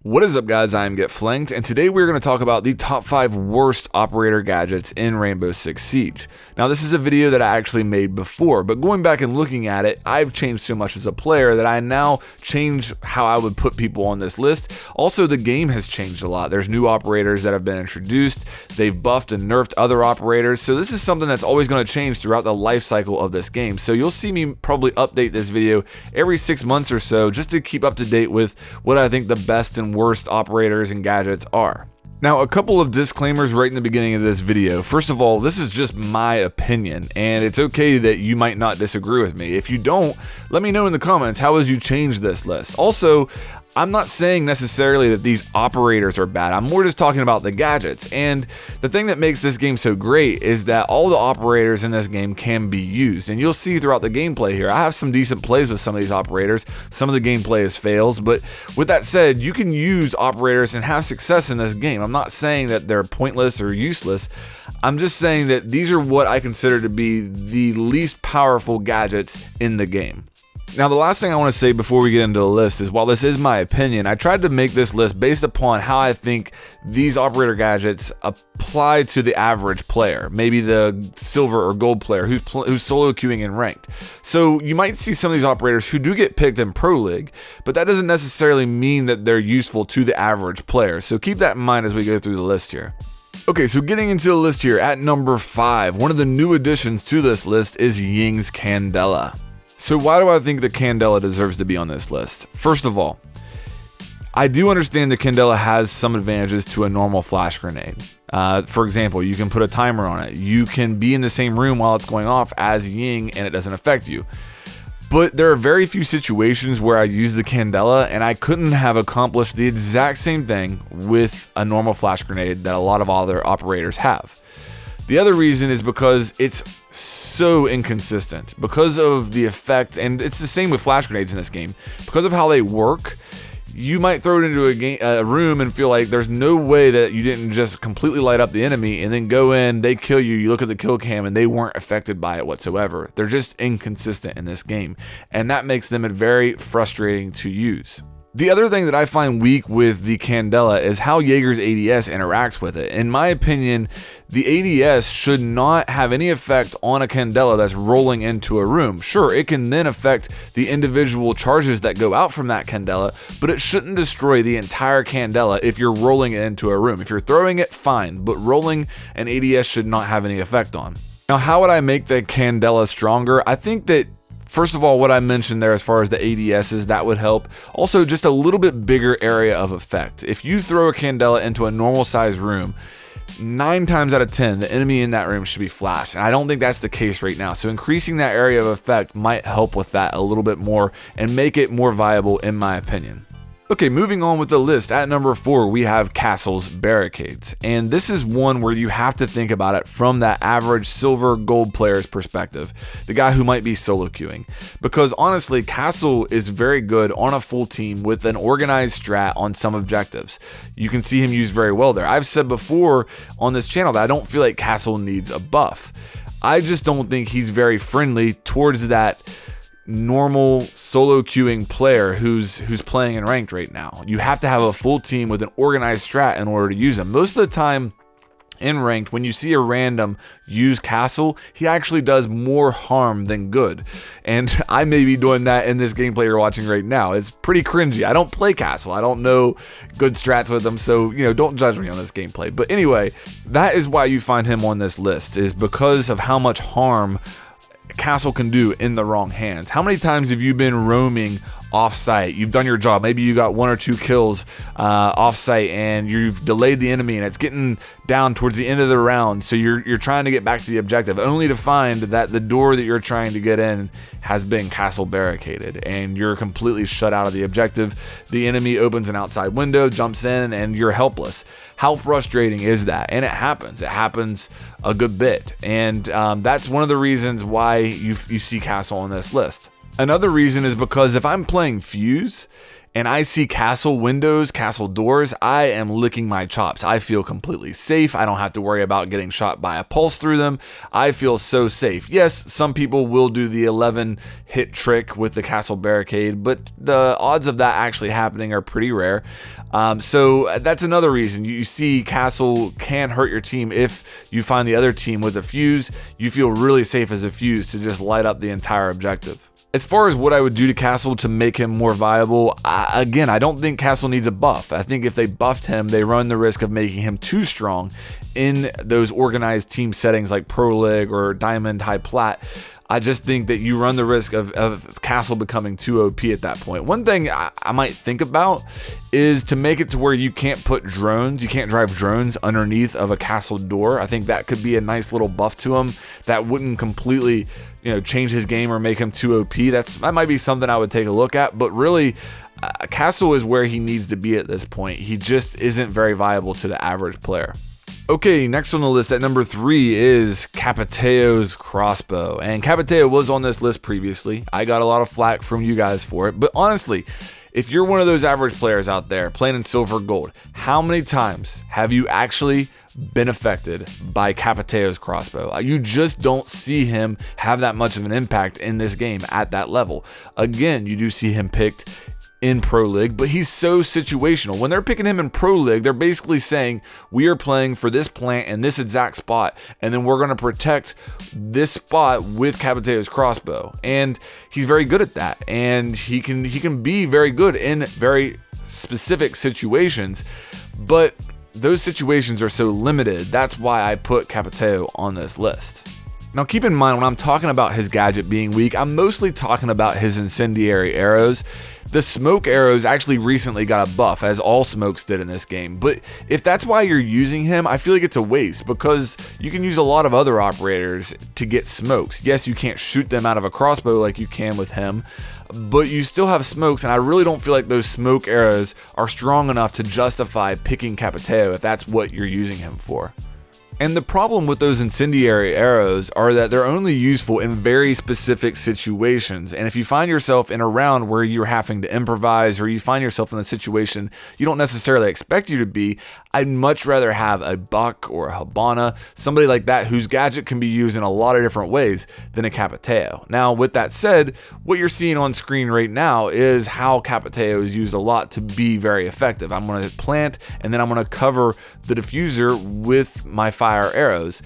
What is up, guys? I am Get Flanked, and today we're going to talk about the top 5 worst operator gadgets in Rainbow Six Siege. Now, this is a video that I actually made before, but going back and looking at it, I've changed so much as a player that I now change how I would put people on this list. Also, the game has changed a lot. There's new operators that have been introduced. They've buffed and nerfed other operators, so this is something that's always going to change throughout the life cycle of this game. So you'll see me probably update this video every 6 months or so just to keep up to date with what I think the best and worst operators and gadgets are. Now, a couple of disclaimers right in the beginning of this video. First of all, this is just my opinion, and it's okay that you might not disagree with me. If you don't, let me know in the comments how would you change this list. Also, I'm not saying necessarily that these operators are bad. I'm more just talking about the gadgets. And the thing that makes this game so great is that all the operators in this game can be used. And you'll see throughout the gameplay here, I have some decent plays with some of these operators. Some of the gameplay is fails. But with that said, you can use operators and have success in this game. I'm not saying that they're pointless or useless. I'm just saying that these are what I consider to be the least powerful gadgets in the game. Now, the last thing I want to say before we get into the list is, while this is my opinion, I tried to make this list based upon how I think these operator gadgets apply to the average player, maybe the silver or gold player who's solo queuing in ranked. So you might see some of these operators who do get picked in Pro League, but that doesn't necessarily mean that they're useful to the average player. So keep that in mind as we go through the list here. Okay, so getting into the list here, at number 5, one of the new additions to this list is YING'S Candela. So why do I think the Candela deserves to be on this list? First of all, I do understand the Candela has some advantages to a normal flash grenade. For example, you can put a timer on it. You can be in the same room while it's going off as Ying and it doesn't affect you. But there are very few situations where I use the Candela and I couldn't have accomplished the exact same thing with a normal flash grenade that a lot of other operators have. The other reason is because it's so inconsistent because of the effect, and it's the same with flash grenades in this game. Because of how they work, you might throw it into a room and feel like there's no way that you didn't just completely light up the enemy and then go in, they kill you, you look at the kill cam and they weren't affected by it whatsoever. They're just inconsistent in this game, and that makes them very frustrating to use. The other thing that I find weak with the Candela is how Jaeger's ADS interacts with it. In my opinion, the ADS should not have any effect on a Candela that's rolling into a room. Sure, it can then affect the individual charges that go out from that Candela, but it shouldn't destroy the entire Candela if you're rolling it into a room. If you're throwing it, fine, but rolling an ADS should not have any effect on. Now, how would I make the Candela stronger? I think that first of all, what I mentioned there as far as the ADSs, that would help. Also, just a little bit bigger area of effect. If you throw a Candela into a normal size room, 9 times out of 10, the enemy in that room should be flashed. And I don't think that's the case right now. So increasing that area of effect might help with that a little bit more and make it more viable, in my opinion. Okay, moving on with the list, at number 4, we have Castle's Barricades. And this is one where you have to think about it from that average silver gold player's perspective, the guy who might be solo queuing. Because honestly, Castle is very good on a full team with an organized strat on some objectives. You can see him used very well there. I've said before on this channel that I don't feel like Castle needs a buff. I just don't think he's very friendly towards that normal solo queuing player who's playing in ranked right now. You have to have a full team with an organized strat in order to use him. Most of the time in ranked, when you see a random use Castle, he actually does more harm than good. And I may be doing that in this gameplay you're watching right now. It's pretty cringy. I don't play Castle. I don't know good strats with him, so don't judge me on this gameplay. But anyway, that is why you find him on this list, is because of how much harm Castle can do in the wrong hands. How many times have you been roaming off-site? You've done your job. Maybe you got 1 or 2 kills off-site and you've delayed the enemy and it's getting down towards the end of the round, so you're trying to get back to the objective, only to find that the door that you're trying to get in has been Castle barricaded and you're completely shut out of the objective. The enemy opens an outside window, jumps in, and you're helpless. How frustrating is that? And it happens a good bit, and that's one of the reasons why you see Castle on this list. Another reason is because if I'm playing Fuse and I see castle windows, castle doors, I am licking my chops. I feel completely safe. I don't have to worry about getting shot by a pulse through them. I feel so safe. Yes, some people will do the 11 hit trick with the castle barricade, but the odds of that actually happening are pretty rare. So that's another reason you see castle can hurt your team. If you find the other team with a fuse, you feel really safe as a fuse to just light up the entire objective. As far as what I would do to Castle to make him more viable, again, I don't think Castle needs a buff. I think if they buffed him, they run the risk of making him too strong in those organized team settings like Pro League or Diamond High Plat. I just think that you run the risk of Castle becoming too OP at that point. One thing I might think about is to make it to where you can't put drones, you can't drive drones underneath of a castle door. I think that could be a nice little buff to him that wouldn't completely, change his game or make him too OP. That might be something I would take a look at, but really, Castle is where he needs to be at this point. He just isn't very viable to the average player. Okay, next on the list at number 3 is CAPITAO'S crossbow. And CAPITAO was on this list previously. I got a lot of flack from you guys for it. But honestly, if you're one of those average players out there playing in silver gold, how many times have you actually been affected by CAPITAO'S crossbow? You just don't see him have that much of an impact in this game at that level. Again, you do see him picked in Pro League, but he's so situational. When they're picking him in Pro League, they're basically saying, we are playing for this plant in this exact spot, and then we're going to protect this spot with CAPITAO'S crossbow. And he's very good at that, and he can be very good in very specific situations, but those situations are so limited. That's why I put CAPITAO on this list. Now keep in mind, when I'm talking about his gadget being weak, I'm mostly talking about his incendiary arrows. The smoke arrows actually recently got a buff, as all smokes did in this game, but if that's why you're using him, I feel like it's a waste, because you can use a lot of other operators to get smokes. Yes, you can't shoot them out of a crossbow like you can with him, but you still have smokes, and I really don't feel like those smoke arrows are strong enough to justify picking CAPITAO if that's what you're using him for. And the problem with those incendiary arrows are that they're only useful in very specific situations. And if you find yourself in a round where you're having to improvise, or you find yourself in a situation you don't necessarily expect you to be, I'd much rather have a Buck or a Habana, somebody like that whose gadget can be used in a lot of different ways than a CAPITAO. Now, with that said, what you're seeing on screen right now is how CAPITAO is used a lot to be very effective. I'm going to plant, and then I'm going to cover the diffuser with my fire arrows.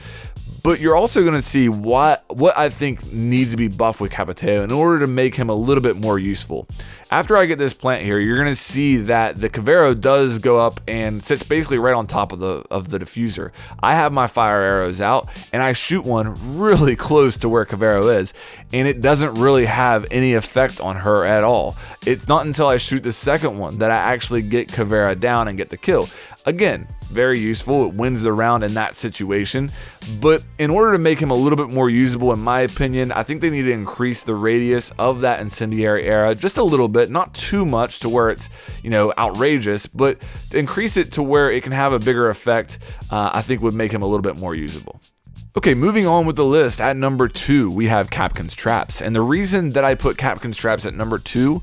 But you're also going to see what I think needs to be buffed with CAPITAO in order to make him a little bit more useful. After I get this plant here, you're going to see that the Cavero does go up and sits basically right on top of the diffuser. I have my fire arrows out, and I shoot one really close to where Cavero is, and it doesn't really have any effect on her at all. It's not until I shoot the second one that I actually get Cavero down and get the kill. Again, very useful. It wins the round in that situation. But in order to make him a little bit more usable, in my opinion, I think they need to increase the radius of that incendiary arrow just a little bit, not too much to where it's, outrageous, but to increase it to where it can have a bigger effect, I think would make him a little bit more usable. Okay, moving on with the list, at number 2, we have KAPKAN'S traps. And the reason that I put KAPKAN'S traps at number 2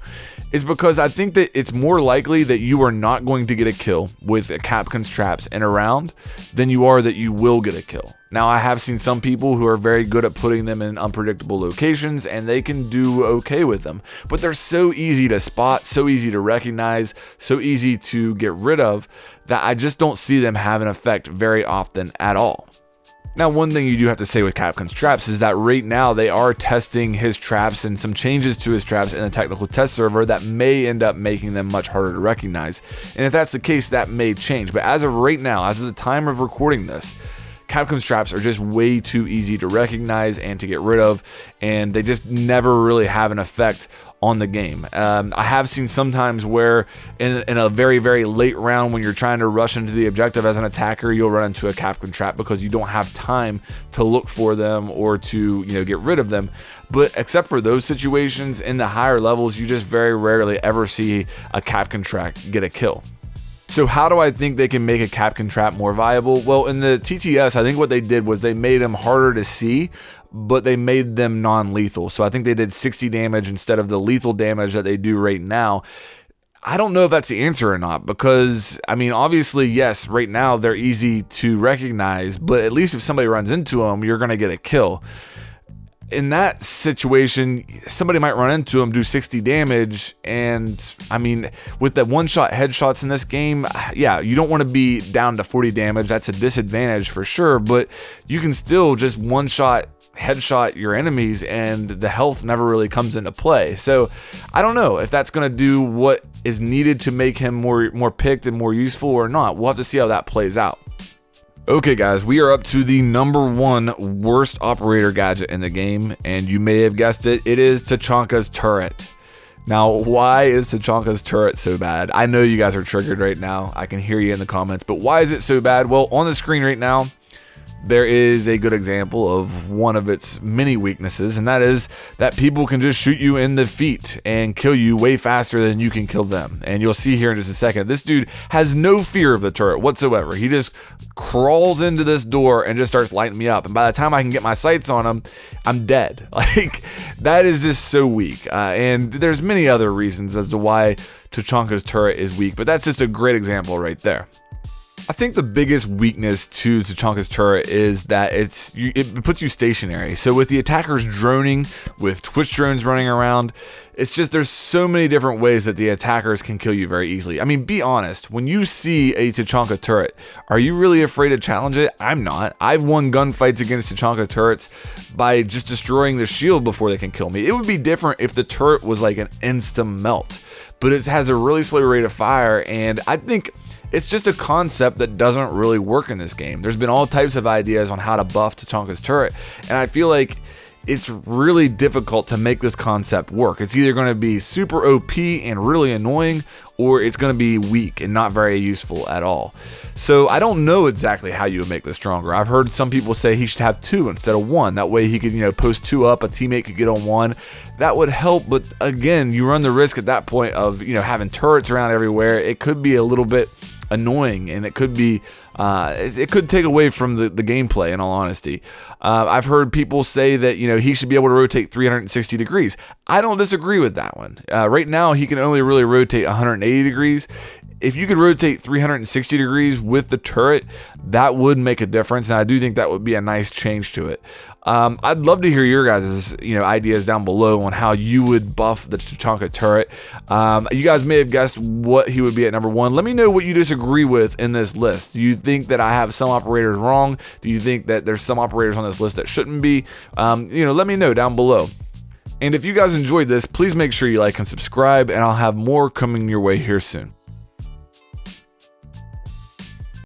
is because I think that it's more likely that you are not going to get a kill with KAPKAN'S traps in a round than you are that you will get a kill. Now, I have seen some people who are very good at putting them in unpredictable locations, and they can do okay with them. But they're so easy to spot, so easy to recognize, so easy to get rid of, that I just don't see them have an effect very often at all. Now, one thing you do have to say with KAPKAN'S traps is that right now they are testing his traps and some changes to his traps in the technical test server that may end up making them much harder to recognize. And if that's the case, that may change. But as of right now, as of the time of recording this, KAPKAN'S traps are just way too easy to recognize and to get rid of, and they just never really have an effect on the game. I have seen sometimes where in a very, very late round when you're trying to rush into the objective as an attacker, you'll run into a KAPKAN trap because you don't have time to look for them or to get rid of them. But except for those situations, in the higher levels, you just very rarely ever see a KAPKAN trap get a kill. So how do I think they can make a KAPKAN trap more viable? Well, in the TTS, I think what they did was they made them harder to see, but they made them non-lethal. So I think they did 60 damage instead of the lethal damage that they do right now. I don't know if that's the answer or not, because, I mean, obviously, yes, right now they're easy to recognize, but at least if somebody runs into them, you're going to get a kill. In that situation, somebody might run into him, do 60 damage, and I mean, with the one-shot headshots in this game, yeah, you don't want to be down to 40 damage. That's a disadvantage for sure, but you can still just one-shot headshot your enemies, and the health never really comes into play. So I don't know if that's going to do what is needed to make him more picked and more useful or not. We'll have to see how that plays out. Okay guys, we are up to the #1 worst operator gadget in the game, and you may have guessed it, it is TACHANKA'S turret. Now, why is TACHANKA'S turret so bad? I know you guys are triggered right now, I can hear you in the comments, but why is it so bad? Well, on the screen right now, there is a good example of one of its many weaknesses, and that is that people can just shoot you in the feet and kill you way faster than you can kill them. And you'll see here in just a second, this dude has no fear of the turret whatsoever. He just crawls into this door and just starts lighting me up, and by the time I can get my sights on him, I'm dead. Like, that is just so weak. And there's many other reasons as to why TACHANKA'S turret is weak, but that's just a great example right there. I think the biggest weakness to TACHANKA'S turret is that it puts you stationary. So with the attackers droning, with Twitch drones running around, it's just there's so many different ways that the attackers can kill you very easily. I mean, be honest, when you see a TACHANKA turret, are you really afraid to challenge it? I'm not. I've won gunfights against TACHANKA turrets by just destroying the shield before they can kill me. It would be different if the turret was like an instant melt, but it has a really slow rate of fire, and I think it's just a concept that doesn't really work in this game. There's been all types of ideas on how to buff TACHANKA'S turret, and I feel like it's really difficult to make this concept work. It's either going to be super OP and really annoying, or it's going to be weak and not very useful at all. So I don't know exactly how you would make this stronger. I've heard some people say he should have 2 instead of 1. That way he could, post 2 up, a teammate could get on 1. That would help, but again, you run the risk at that point of, having turrets around everywhere. It could be a little bit annoying, and it could be it could take away from the gameplay, in all honesty. I've heard people say that he should be able to rotate 360 degrees. I don't disagree with that one. Right now he can only really rotate 180 degrees. If you could rotate 360 degrees with the turret, that would make a difference, and I do think that would be a nice change to it. I'd love to hear your guys' ideas down below on how you would buff the TACHANKA turret. You guys may have guessed what he would be at #1. Let me know what you disagree with in this list. Do you think that I have some operators wrong? Do you think that there's some operators on this list that shouldn't be? Let me know down below. And if you guys enjoyed this, please make sure you like and subscribe, and I'll have more coming your way here soon.